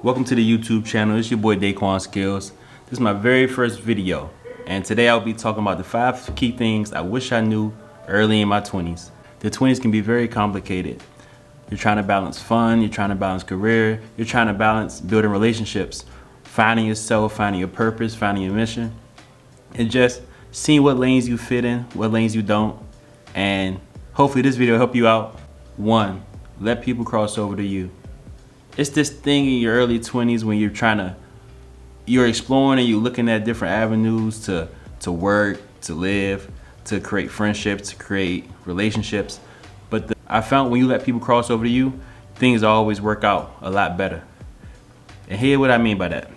Welcome to the YouTube channel. It's your boy Daquan Skills. This is my very first video, and today I'll be talking about the 5 key things I wish I knew early in my 20s. The 20s can be very complicated. You're trying to balance fun, you're trying to balance career, you're trying to balance building relationships, finding yourself, finding your purpose, finding your mission, and just seeing what lanes you fit in, what lanes you don't. And hopefully this video will help you out. 1, let people cross over to you. It's this thing in your early 20s when you're exploring and you're looking at different avenues to work, to live, to create friendships, to create relationships. But I found when you let people cross over to you, things always work out a lot better. And here's what I mean by that.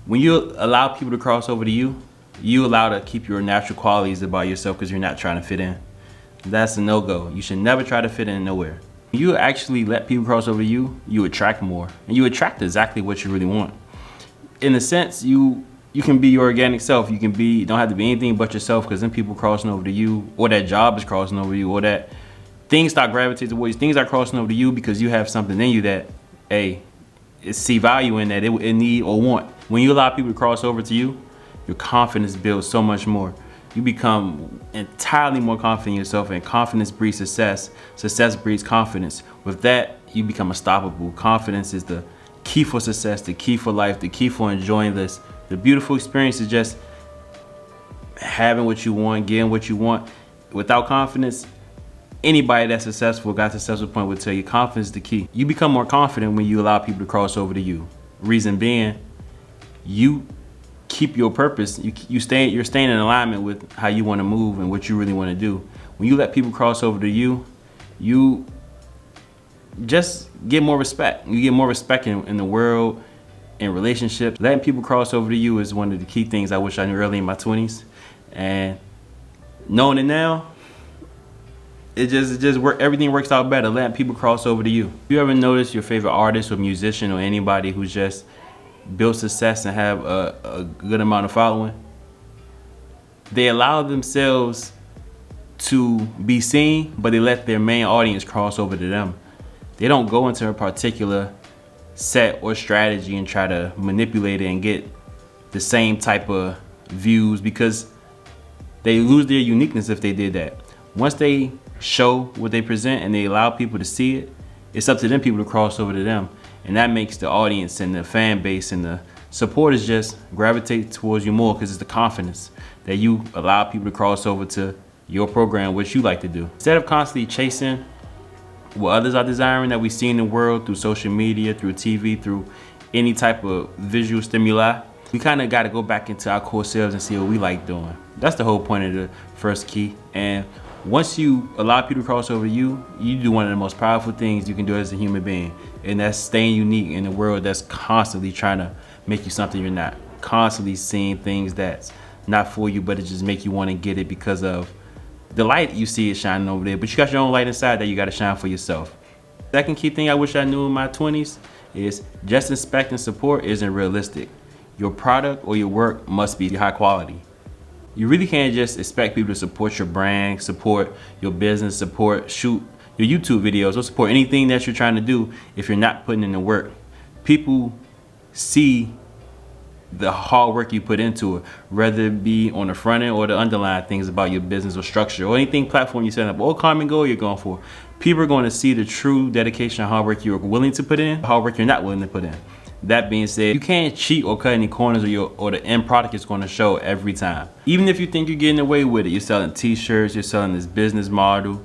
When you allow people to cross over to you, you allow to keep your natural qualities about yourself because you're not trying to fit in. That's a no-go. You should never try to fit in nowhere. When you actually let people cross over you, you attract more. And you attract exactly what you really want. In a sense, you can be your organic self. You don't have to be anything but yourself, because then people crossing over to you, or that job is crossing over you, or that things start gravitating towards you. Things are crossing over to you because you have something in you that, hey, see value in that, it need or want. When you allow people to cross over to you, your confidence builds so much more. You become entirely more confident in yourself, and confidence breeds success. Success breeds confidence. With that, you become unstoppable. Confidence is the key for success, the key for life, the key for enjoying this. The beautiful experience is just having what you want, getting what you want. Without confidence, anybody that's successful, got to a successful point, will tell you confidence is the key. You become more confident when you allow people to cross over to you. Reason being, you keep your purpose. You're staying in alignment with how you want to move and what you really want to do. When you let people cross over to you, you just get more respect. You get more respect in the world, in relationships. Letting people cross over to you is one of the key things I wish I knew early in my 20s. And knowing it now, everything works out better, letting people cross over to you. You ever notice your favorite artist or musician or anybody who's just build success and have a good amount of following? They allow themselves to be seen, but they let their main audience cross over to them. They don't go into a particular set or strategy and try to manipulate it and get the same type of views, because they lose their uniqueness if they did that. Once they show what they present and they allow people to see it, it's up to them people to cross over to them. And that makes the audience and the fan base and the supporters just gravitate towards you more, because it's the confidence that you allow people to cross over to your program, which you like to do. Instead of constantly chasing what others are desiring that we see in the world through social media, through TV, through any type of visual stimuli, we kind of got to go back into our core selves and see what we like doing. That's the whole point of the first key. And once you allow people to cross over you, you do one of the most powerful things you can do as a human being, and that's staying unique in a world that's constantly trying to make you something you're not. Constantly seeing things that's not for you, but it just make you want to get it because of the light you see it shining over there. But you got your own light inside that you got to shine for yourself. Second key thing I wish I knew in my 20s is just expecting support isn't realistic. Your product or your work must be high quality. You really can't just expect people to support your brand, support your business, shoot your YouTube videos, or support anything that you're trying to do if you're not putting in the work. People see the hard work you put into it, whether it be on the front end or the underlying things about your business or structure or anything platform you set up or common goal you're going for. People are going to see the true dedication and hard work you're willing to put in, hard work you're not willing to put in. That being said, you can't cheat or cut any corners, or the end product is going to show every time. Even if you think you're getting away with it, you're selling t-shirts, you're selling this business model,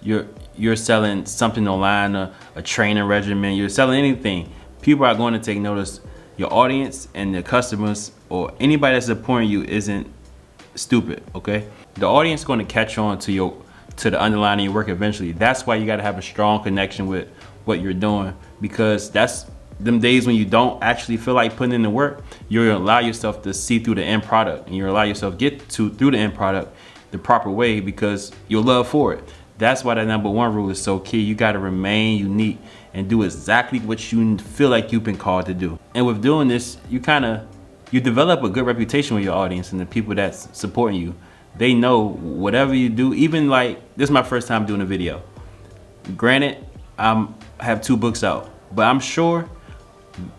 you're selling something online, a training regimen, you're selling anything. People are going to take notice. Your audience and the customers or anybody that's supporting you isn't stupid, okay? The audience is going to catch on to the underlying of your work eventually. That's why you got to have a strong connection with what you're doing, because that's them days when you don't actually feel like putting in the work. You'll allow yourself to see through the end product, and you allow yourself to get through the end product the proper way because your love for it. That's why that #1 rule is so key. You got to remain unique and do exactly what you feel like you've been called to do. And with doing this, you develop a good reputation with your audience and the people that's supporting you. They know whatever you do. Even like, this is my first time doing a video. Granted, I have 2 books out. But I'm sure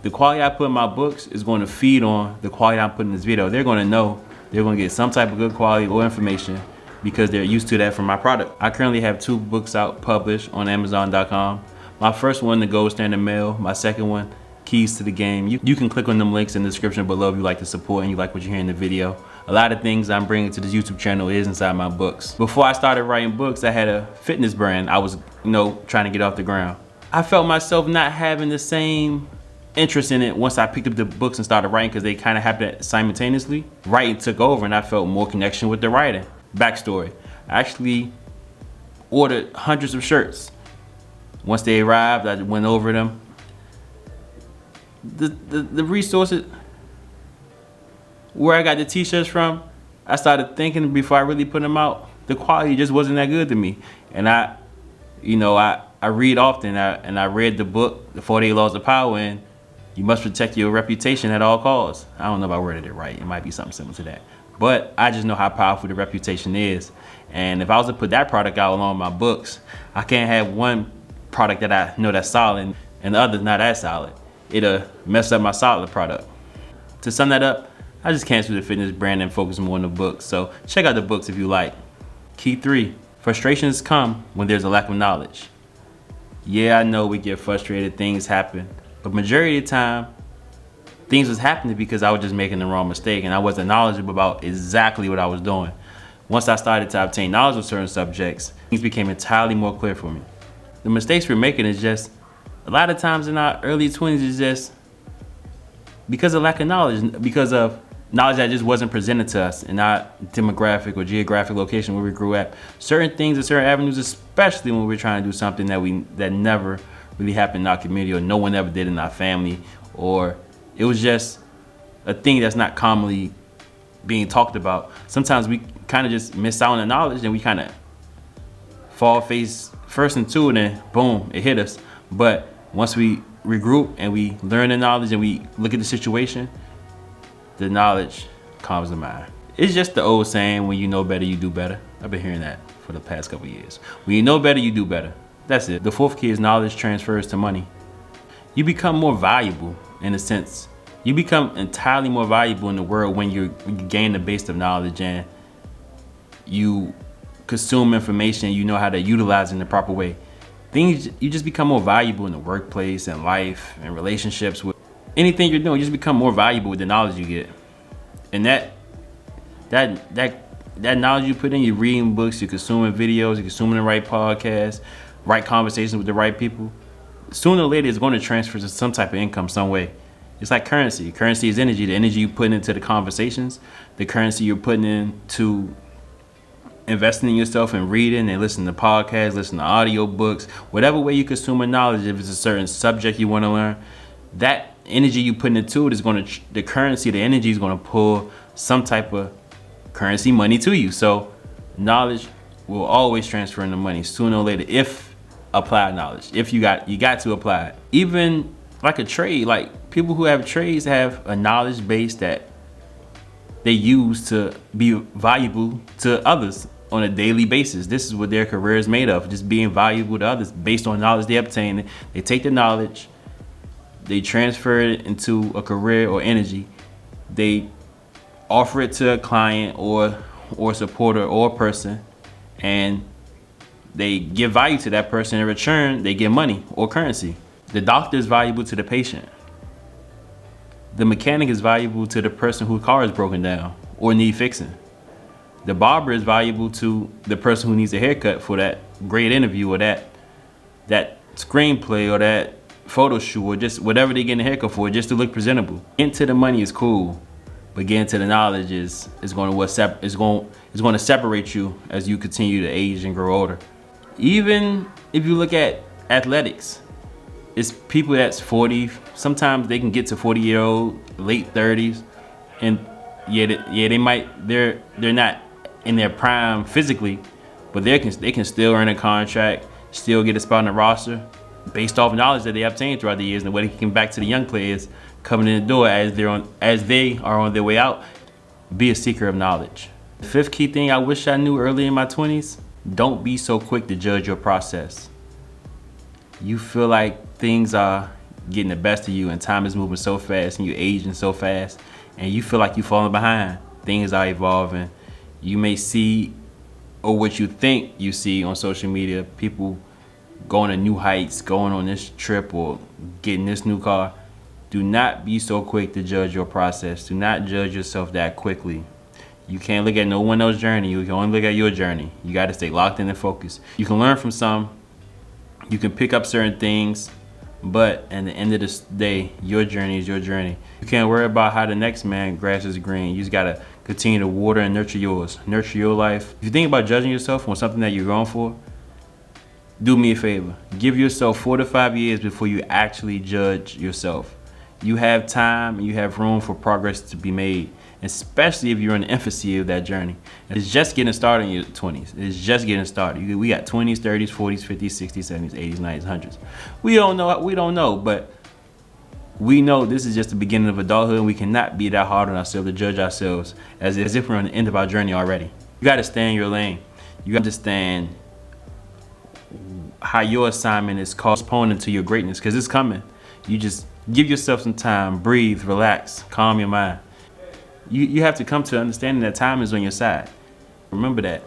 the quality I put in my books is going to feed on the quality I'm putting in this video. They're going to know they're going to get some type of good quality or information because they're used to that from my product. I currently have 2 books out published on Amazon.com. My first one, The Gold Standard Male. My second one, Keys to the Game. You can click on them links in the description below if you like the support and you like what you hear in the video. A lot of things I'm bringing to this YouTube channel is inside my books. Before I started writing books, I had a fitness brand I was, trying to get off the ground. I felt myself not having the same interest in it once I picked up the books and started writing because they kind of happened simultaneously. Writing took over and I felt more connection with the writing. Backstory, I actually ordered hundreds of shirts. Once they arrived, I went over them. The resources, where I got the t-shirts from, I started thinking before I really put them out, the quality just wasn't that good to me. And I read often and I read the book, The 48 Laws of Power, and you must protect your reputation at all costs. I don't know if I worded it right. It might be something similar to that. But I just know how powerful the reputation is. And if I was to put that product out along with my books, I can't have one product that I know that's solid and the other's not as solid. It'll mess up my solid product. To sum that up, I just canceled the fitness brand and focus more on the books. So check out the books if you like. Key 3, frustrations come when there's a lack of knowledge. Yeah, I know we get frustrated, things happen, but majority of the time, things was happening because I was just making the wrong mistake and I wasn't knowledgeable about exactly what I was doing. Once I started to obtain knowledge of certain subjects, things became entirely more clear for me. The mistakes we're making is just, a lot of times in our early 20s is just because of lack of knowledge, because of knowledge that just wasn't presented to us in our demographic or geographic location where we grew up. Certain things and certain avenues, especially when we're trying to do something that never really happened in our community or no one ever did in our family, or it was just a thing that's not commonly being talked about. Sometimes we kind of just miss out on the knowledge and we kind of fall face first into it and boom, it hit us. But once we regroup and we learn the knowledge and we look at the situation, the knowledge calms the mind. It's just the old saying, when you know better, you do better. I've been hearing that for the past couple of years. When you know better, you do better. That's it. The 4th key is knowledge transfers to money. You become more valuable in a sense. You become entirely more valuable in the world when you gain the base of knowledge and you consume information, you know how to utilize it in the proper way. You just become more valuable in the workplace and life and relationships. With anything you're doing, you just become more valuable with the knowledge you get. And that knowledge you put in, you're reading books, you're consuming videos, you're consuming the right podcasts, right conversations with the right people, sooner or later it's going to transfer to some type of income some way. It's like currency. Currency is energy. The energy you put into the conversations, the currency you're putting into investing in yourself and reading and listening to podcasts, listening to audio books, whatever way you consume knowledge, if it's a certain subject you want to learn, that energy you put into it is going to, the currency, the energy is going to pull some type of currency money to you. So knowledge will always transfer into money sooner or later if applied knowledge. If you got to apply it. Even like a trade, like people who have trades have a knowledge base that they use to be valuable to others on a daily basis. This is what their career is made of, just being valuable to others based on knowledge they obtain. They take the knowledge, they transfer it into a career or energy. They offer it to a client or supporter or person, and they give value to that person. In return, they get money or currency. The doctor is valuable to the patient. The mechanic is valuable to the person whose car is broken down or need fixing. The barber is valuable to the person who needs a haircut for that great interview or that screenplay or that photo shoot or just whatever they get a haircut for, just to look presentable. Getting to the money is cool, but getting to the knowledge is going to separate you as you continue to age and grow older. Even if you look at athletics, it's people that's 40, sometimes they can get to 40-year-old, late 30s, and they're not in their prime physically, but they can still earn a contract, still get a spot on the roster based off knowledge that they obtained throughout the years and what they can back to the young players coming in the door as they are on their way out. Be a seeker of knowledge. The 5th key thing I wish I knew early in my 20s, don't be so quick to judge your process. You feel like things are getting the best of you, and time is moving so fast and you're aging so fast and you feel like you're falling behind. Things are evolving. You may see, or what you think you see on social media, people going to new heights, going on this trip or getting this new car. Do not be so quick to judge your process. Do not judge yourself that quickly. You can't look at no one else's journey. You can only look at your journey. You got to stay locked in and focused. You can learn from some. You can pick up certain things, but at the end of the day, your journey is your journey. You can't worry about how the next man grass is green. You just got to continue to water and nurture yours. Nurture your life. If you think about judging yourself on something that you're going for, do me a favor. Give yourself 4 to 5 years before you actually judge yourself. You have time and you have room for progress to be made, especially if you're in the infancy of that journey. It's just getting started in your 20s. It's just getting started. We got 20s, 30s, 40s, 50s, 60s, 70s, 80s, 90s, 100s. We don't know, but we know this is just the beginning of adulthood, and we cannot be that hard on ourselves to judge ourselves as if we're on the end of our journey already. You got to stay in your lane. You understand how your assignment is corresponding to your greatness, because it's coming. You just give yourself some time, breathe, relax, calm your mind. You have to come to understanding that time is on your side. Remember that.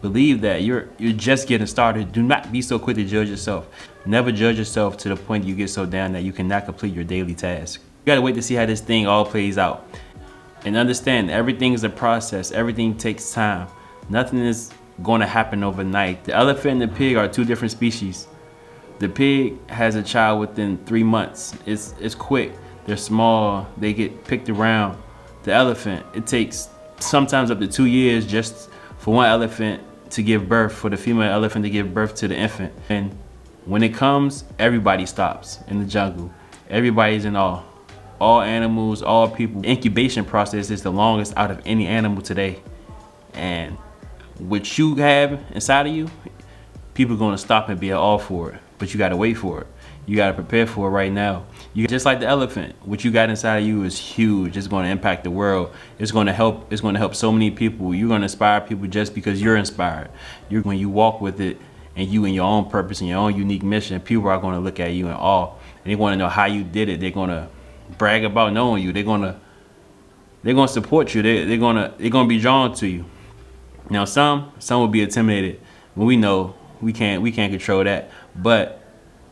Believe that you're just getting started. Do not be so quick to judge yourself. Never judge yourself to the point you get so down that you cannot complete your daily task. You gotta wait to see how this thing all plays out. And understand everything is a process. Everything takes time. Nothing is going to happen overnight. The elephant and the pig are two different species. The pig has a child within 3 months. It's quick. They're small. They get picked around. The elephant, it takes sometimes up to 2 years just for one elephant to give birth, for the female elephant to give birth to the infant. And when it comes, everybody stops in the jungle. Everybody's in awe. All animals, all people. The incubation process is the longest out of any animal today. And what you have inside of you, people are gonna stop and be all for it. But you gotta wait for it. You gotta prepare for it right now. You just like the elephant, what you got inside of you is huge. It's gonna impact the world. It's gonna help so many people. You're gonna inspire people just because you're inspired. When you walk with it and you in your own purpose and your own unique mission, people are gonna look at you in awe. And they wanna know how you did it. They're gonna brag about knowing you. They're gonna support you. They're gonna be drawn to you. Now some will be intimidated when we know we can't control that. But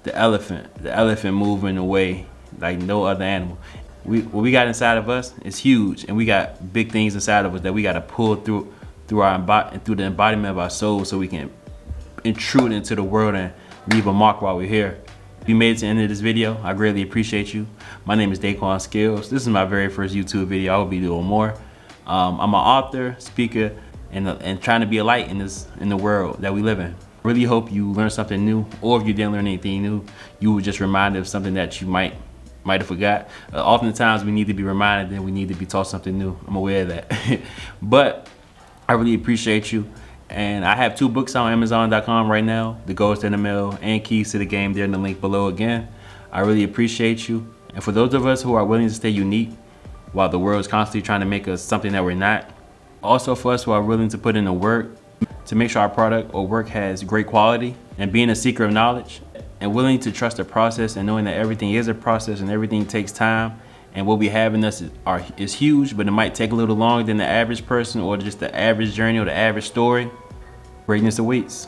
the elephant moving away like no other animal. What we got inside of us is huge, and we got big things inside of us that we got to pull through the embodiment of our soul, so we can intrude into the world and leave a mark while we're here. If you made it to the end of this video, I greatly appreciate you. My name is Daquan Skills. This is my very first YouTube video. I will be doing more. I'm an author, speaker, and trying to be a light in the world that we live in. Really hope you learned something new, or if you didn't learn anything new, you were just reminded of something that you might have forgot. Oftentimes we need to be reminded that we need to be taught something new. I'm aware of that. But I really appreciate you. And I have 2 books on Amazon.com right now, The Ghost in the Mail and Keys to the Game. They're in the link below again. I really appreciate you. And for those of us who are willing to stay unique while the world is constantly trying to make us something that we're not, also for us who are willing to put in the work to make sure our product or work has great quality, and being a seeker of knowledge and willing to trust the process and knowing that everything is a process and everything takes time, and what we have in us is huge, but it might take a little longer than the average person or just the average journey or the average story. Greatness awaits.